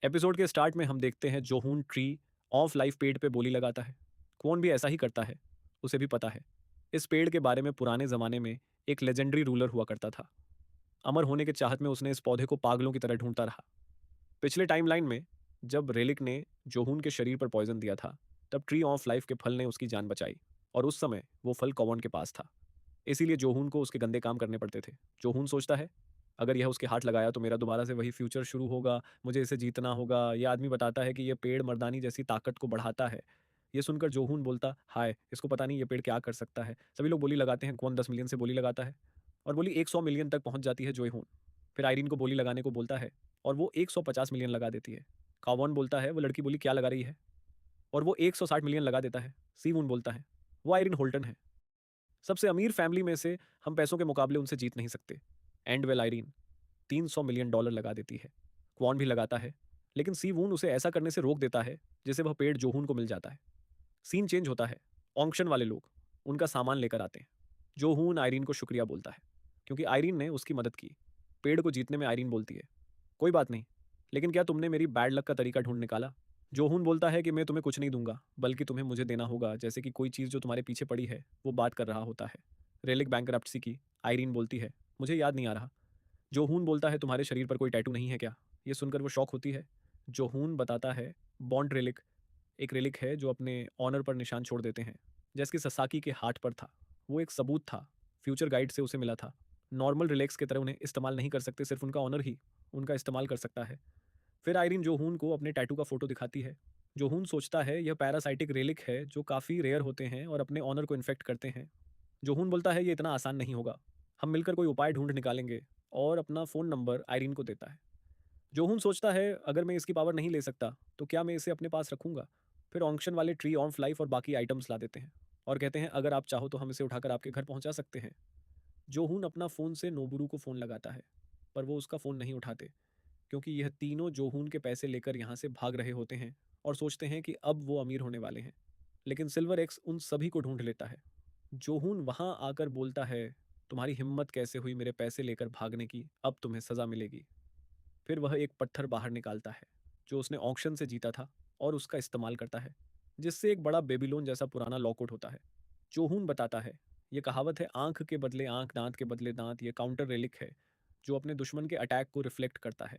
Episode के start में हम देखते हैं जोहून ट्री ऑफ लाइफ पेड़ पे बोली लगाता है। क्वोन भी ऐसा ही करता है। उसे भी पता है इस पेड़ के बारे में पुराने जमाने में एक लेजेंडरी रूलर हुआ करता था। अमर होने के चाहत में उसने इस पौधे को पागलों की तरह ढूंढता रहा। पिछले टाइमलाइन में जब रेलिक ने जोहून के शरीर पर पॉइजन दिया था, तब ट्री ऑफ लाइफ के फल ने उसकी जान बचाई। और उस समय वो फल कौवन के पास था। इसीलिए जोहून को उसके गंदे काम करने पड़ते थे। जोहून सोचता है, अगर यह उसके हाथ लगाया तो मेरा दोबारा से वही फ्यूचर शुरू होगा, मुझे इसे जीतना होगा। यह आदमी बताता है कि यह पेड़ मर्दानी जैसी ताकत को बढ़ाता है। ये सुनकर जोहून बोलता, हाय, इसको पता नहीं ये पेड़ क्या कर सकता है। सभी लोग बोली लगाते हैं, कौन 10 मिलियन से बोली लगाता है और बोली 100 मिलियन तक पहुंच जाती है जोहून। फिर आयरीन को बोली लगाने को बोलता है और वो 150 मिलियन लगा देती है। कावन बोलता है, वो लड़की बोली क्या लगा रही है, और वो 160 मिलियन लगा देता है। सीवून बोलता है, वो आयरीन होल्टन है, सबसे अमीर फैमिली में से, हम पैसों के मुकाबले उनसे जीत नहीं सकते। एंड वेल आयरीन $300 मिलियन लगा देती है। क्वॉन भी लगाता है, लेकिन सी वून उसे ऐसा करने से रोक देता है जिससे वह पेड़ जोहून को मिल जाता है। सीन चेंज होता है। ऑक्शन वाले लोग उनका सामान लेकर आते हैं। जोहून आयरीन को शुक्रिया बोलता है क्योंकि आयरीन ने उसकी मदद की। पेड़ को जीतने में आयरीन बोलती है, कोई बात नहीं, लेकिन क्या तुमने मेरी बैड लक का तरीका ढूंढ निकाला। जोहून बोलता है कि मैं तुम्हें कुछ नहीं दूंगा, बल्कि तुम्हें मुझे देना होगा, जैसे कि कोई चीज़ जो तुम्हारे पीछे पड़ी है वो बात कर रहा होता है। रेलिक बैंकरप्सी की आयरीन बोलती है, मुझे याद नहीं आ रहा। जोहून बोलता है, तुम्हारे शरीर पर कोई टैटू नहीं है क्या। ये सुनकर वो शौक होती है। जोहून बताता है, बॉन्ड रेलिक एक रेलिक है जो अपने ऑनर पर निशान छोड़ देते हैं, जैसे कि ससाकी के हाथ पर था। वो एक सबूत था, फ्यूचर गाइड से उसे मिला था। नॉर्मल रिलेक्स की तरह उन्हें इस्तेमाल नहीं कर सकते, सिर्फ उनका ऑनर ही उनका इस्तेमाल कर सकता है। फिर आयरीन जोहून को अपने टैटू का फोटो दिखाती है। जोहून सोचता है यह पैरासाइटिक रेलिक है जो काफ़ी रेयर होते हैं और अपने ऑनर को इन्फेक्ट करते हैं। जोहून बोलता है ये इतना आसान नहीं होगा, हम मिलकर कोई उपाय ढूंढ निकालेंगे, और अपना फ़ोन नंबर आयरीन को देता है। जोहून सोचता है अगर मैं इसकी पावर नहीं ले सकता तो क्या मैं इसे अपने पास रखूंगा। फिर ऑक्शन वाले ट्री ऑफ लाइफ और बाकी आइटम्स ला देते हैं और कहते हैं अगर आप चाहो तो हम इसे उठाकर आपके घर पहुंचा सकते हैं। जोहून अपना फ़ोन से नोबुरू को फ़ोन लगाता है, पर वो उसका फ़ोन नहीं उठाते क्योंकि यह तीनों जोहून के पैसे लेकर यहाँ से भाग रहे होते हैं और सोचते हैं कि अब वो अमीर होने वाले हैं। लेकिन सिल्वर एक्स उन सभी को ढूंढ लेता है। जोहून वहां आकर बोलता है, तुम्हारी हिम्मत कैसे हुई मेरे पैसे लेकर भागने की, अब तुम्हें सजा मिलेगी। फिर वह एक पत्थर बाहर निकालता है जो उसने ऑक्शन से जीता था और उसका इस्तेमाल करता है, जिससे एक बड़ा बेबीलोन जैसा पुराना लॉकआउट होता है। जोहून बताता है, ये कहावत है, आंख के बदले आंख, दांत के बदले दांत। ये काउंटर रेलिक है जो अपने दुश्मन के अटैक को रिफ्लेक्ट करता है।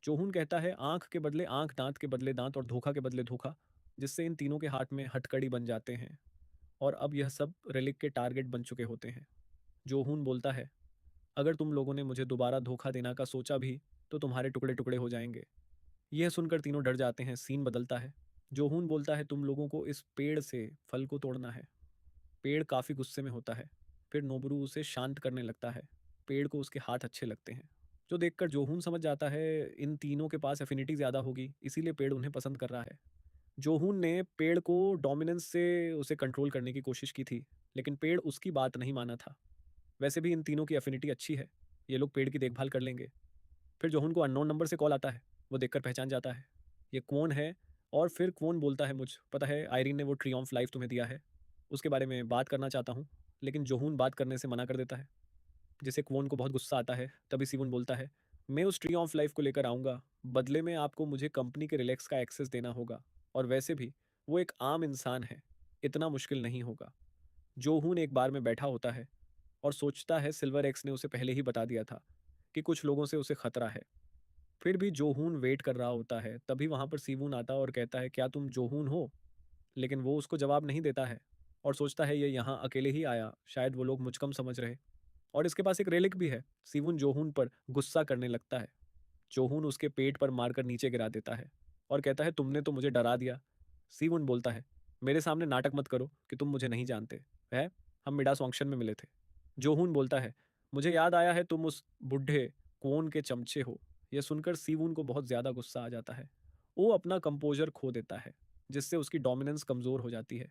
जोहून कहता है, आंख के बदले आंख, दांत के बदले दांत और धोखा के बदले धोखा, जिससे इन तीनों के हाथ में हथकड़ी बन जाते हैं और अब यह सब रेलिक के टारगेट बन चुके होते हैं। जोहून बोलता है, अगर तुम लोगों ने मुझे दोबारा धोखा देना का सोचा भी तो तुम्हारे टुकड़े टुकड़े हो जाएंगे। यह सुनकर तीनों डर जाते हैं। सीन बदलता है। जोहून बोलता है, तुम लोगों को इस पेड़ से फल को तोड़ना है। पेड़ काफी गुस्से में होता है। फिर नोबरू उसे शांत करने लगता है। पेड़ को उसके हाथ अच्छे लगते हैं, जो देखकर जोहून समझ जाता है इन तीनों के पास एफिनिटी ज्यादा होगी, इसीलिए पेड़ उन्हें पसंद कर रहा है। जोहून ने पेड़ को डोमिनेंस से उसे कंट्रोल करने की कोशिश की थी, लेकिन पेड़ उसकी बात नहीं माना था। वैसे भी इन तीनों की एफिनिटी अच्छी है, ये लोग पेड़ की देखभाल कर लेंगे। फिर जोहून को अननोन नंबर से कॉल आता है। वो देखकर पहचान जाता है, ये कौन है। और फिर कौन बोलता है, मुझ पता है आयरीन ने वो ट्री ऑफ लाइफ तुम्हें दिया है, उसके बारे में बात करना चाहता हूँ। लेकिन जोहून बात करने से मना कर देता है, जिसे क्वोन को बहुत गुस्सा आता है। तभी सिवुन बोलता है, मैं उस ट्री ऑफ लाइफ को लेकर आऊँगा, बदले में आपको मुझे कंपनी के रिलैक्स का एक्सेस देना होगा। और वैसे भी वो एक आम इंसान है, इतना मुश्किल नहीं होगा। जोहून एक बार में बैठा होता है और सोचता है सिल्वर एक्स ने उसे पहले ही बता दिया था कि कुछ लोगों से उसे खतरा है। फिर भी जोहून वेट कर रहा होता है। तभी वहां पर सीवून आता और कहता है, क्या तुम जोहून हो। लेकिन वो उसको जवाब नहीं देता है और सोचता है ये यहाँ अकेले ही आया, शायद वो लोग मुझ कम समझ रहे। और इसके पास एक रेलिक भी है। सीवून जोहून पर गुस्सा करने लगता है। जोहून उसके पेट पर मारकर नीचे गिरा देता है और कहता है, तुमने तो मुझे डरा दिया। सीवून बोलता है, मेरे सामने नाटक मत करो कि तुम मुझे नहीं जानते। है, हम मिडास ऑक्शन में मिले थे। जोहून बोलता है, मुझे याद आया है तुम उस बुढ़े कोन के चमचे हो। यह सुनकर सीवून को बहुत ज्यादा गुस्सा आ जाता है। वो अपना कंपोजर खो देता है, जिससे उसकी डोमिनेंस कमजोर हो जाती है।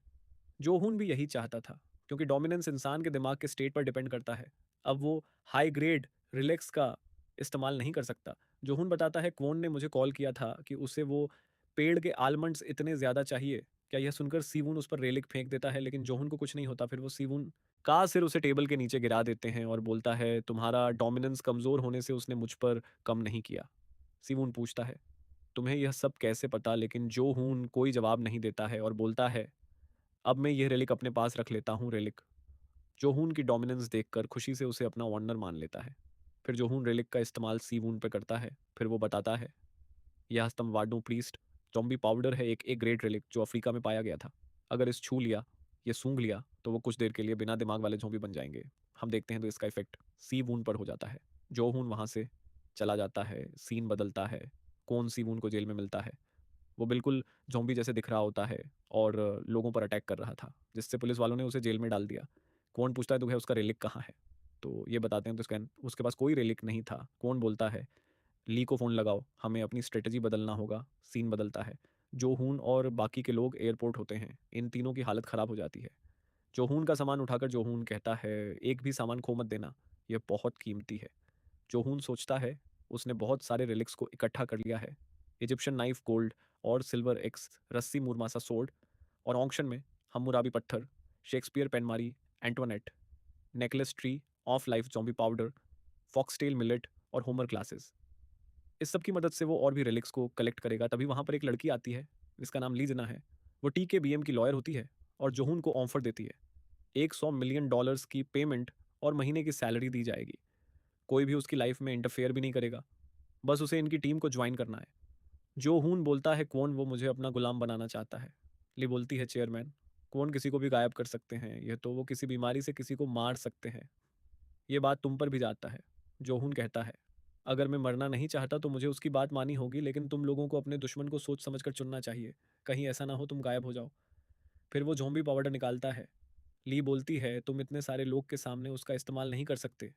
जोहून भी यही चाहता था, क्योंकि डोमिनेंस इंसान के दिमाग के स्टेट पर डिपेंड करता है। अब वो हाई ग्रेड रिलैक्स का इस्तेमाल नहीं कर सकता। जोहून बताता है, क्वोन ने मुझे कॉल किया था कि उसे वो पेड़ के आलमंड्स इतने ज़्यादा चाहिए। क्या यह सुनकर सीवून उस पर रेलिक फेंक देता है, लेकिन जोहून को कुछ नहीं होता। फिर वो सीवून का सिर उसे टेबल के नीचे गिरा देते हैं और बोलता है, तुम्हारा डोमिनेंस कमज़ोर होने से उसने मुझ पर कम नहीं किया। सीवून पूछता है, तुम्हें यह सब कैसे पता? लेकिन जो हून कोई जवाब नहीं देता है और बोलता है, अब मैं यह रेलिक अपने पास रख लेता हूँ। रेलिक जोहून की डोमिनेंस देखकर खुशी से उसे अपना ऑनर मान लेता है। फिर जोहून रेलिक का इस्तेमाल सी वून पे करता है। फिर वो बताता है, यह स्तंभवाडू प्रीस्ट जॉम्बी पाउडर है, एक ग्रेट रेलिक जो अफ्रीका में पाया गया था। अगर इस छू लिया, ये सूंघ लिया, तो वो कुछ देर के लिए बिना दिमाग वाले ज़ॉम्बी बन जाएंगे। हम देखते हैं तो इसका इफेक्ट सी वून पर हो जाता है। जोहून वहाँ से चला जाता है, सीन बदलता है। कौन सी वून को जेल में मिलता है। वो बिल्कुल ज़ॉम्बी जैसे दिख रहा होता है और लोगों पर अटैक कर रहा था, जिससे पुलिस वालों ने उसे जेल में डाल दिया। कौन पूछता है तो उसका रेलिक कहाँ है? तो ये बताते हैं तो उसके पास कोई रेलिक नहीं था। कौन बोलता है, ली को फ़ोन लगाओ, हमें अपनी स्ट्रेटजी बदलना होगा। सीन बदलता है। जोहून और बाकी के लोग एयरपोर्ट होते हैं। इन तीनों की हालत ख़राब हो जाती है। जोहून का सामान उठाकर जोहून कहता है, एक भी सामान खो मत देना, यह बहुत कीमती है। जोहून सोचता है, उसने बहुत सारे रिलिक्स को इकट्ठा कर लिया है। इजिप्शियन नाइफ, गोल्ड और सिल्वर एक्स, रस्सी मुरमासा सोर्ड और ऑक्शन में हम्मुराबी पत्थर, Shakespeare pen Marie, Antoinette, necklace tree, of life zombie powder, foxtail millet और होमर ग्लासेस। इस सब की मदद से वो और भी रिलिक्स को कलेक्ट करेगा। तभी वहाँ पर एक लड़की आती है जिसका नाम लीजना है। वो TKBM की लॉयर होती है और जोहून को ऑफर देती है, $100 मिलियन की पेमेंट और महीने की सैलरी दी जाएगी। कोई भी उसकी लाइफ में इंटरफेयर भी नहीं करेगा, बस उसे इनकी टीम को ज्वाइन करना है। जो हून बोलता है, कौन वो मुझे अपना गुलाम बनाना चाहता है। ली बोलती है, चेयरमैन, कौन किसी को भी गायब कर सकते हैं, यह तो वो किसी बीमारी से किसी को मार सकते हैं। ये बात तुम पर भी जाता है। जोहून कहता है, अगर मैं मरना नहीं चाहता तो मुझे उसकी बात मानी होगी, लेकिन तुम लोगों को अपने दुश्मन को सोच समझ कर चुनना चाहिए। कहीं ऐसा ना हो तुम गायब हो जाओ। फिर वो ज़ॉम्बी पाउडर निकालता है। ली बोलती है, तुम इतने सारे लोग के सामने उसका इस्तेमाल नहीं कर सकते।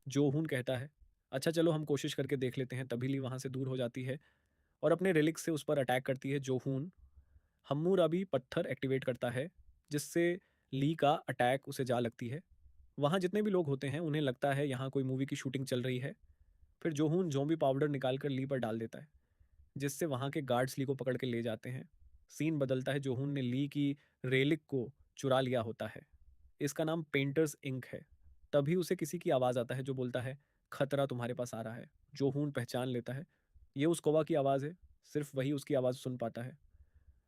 जोहून कहता है, अच्छा चलो हम कोशिश करके देख लेते हैं। तभी ली वहाँ से दूर हो जाती है और अपने रिलिक से उस पर अटैक करती है। जोहून हम्मुराबी पत्थर एक्टिवेट करता है, जिससे ली का अटैक उसे जा लगती है। वहाँ जितने भी लोग होते हैं उन्हें लगता है यहाँ कोई मूवी की शूटिंग चल रही है। फिर जोहून ज़ॉम्बी पाउडर निकाल कर ली पर डाल देता है, जिससे वहाँ के गार्ड्स ली को पकड़ के ले जाते हैं। सीन बदलता है। जोहून ने ली की रेलिक को चुरा लिया होता है। इसका नाम पेंटर्स इंक है। तभी उसे किसी की आवाज़ आता है जो बोलता है, खतरा तुम्हारे पास आ रहा है। जोहून पहचान लेता है, ये उस कौवा की आवाज़ है। सिर्फ वही उसकी आवाज़ सुन पाता है,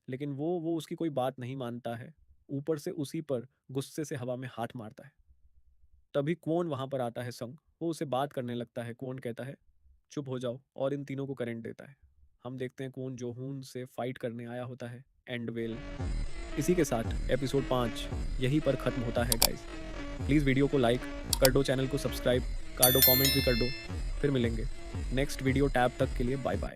लेकिन वो उसकी कोई बात नहीं मानता है। ऊपर से उसी पर गुस्से से हवा में हाथ मारता है। तभी क्वोन वहाँ पर आता है। संग वो उसे बात करने लगता है। क्वोन कहता है, चुप हो जाओ, और इन तीनों को करंट देता है। हम देखते हैं क्वोन जोहून से फाइट करने आया होता है। एंड वेल, इसी के साथ एपिसोड 5 यहीं पर ख़त्म होता है गाइस। प्लीज़ वीडियो को लाइक कर दो, चैनल को सब्सक्राइब कर दो, कमेंट भी कर दो। फिर मिलेंगे नेक्स्ट वीडियो टैब। तक के लिए बाय बाय।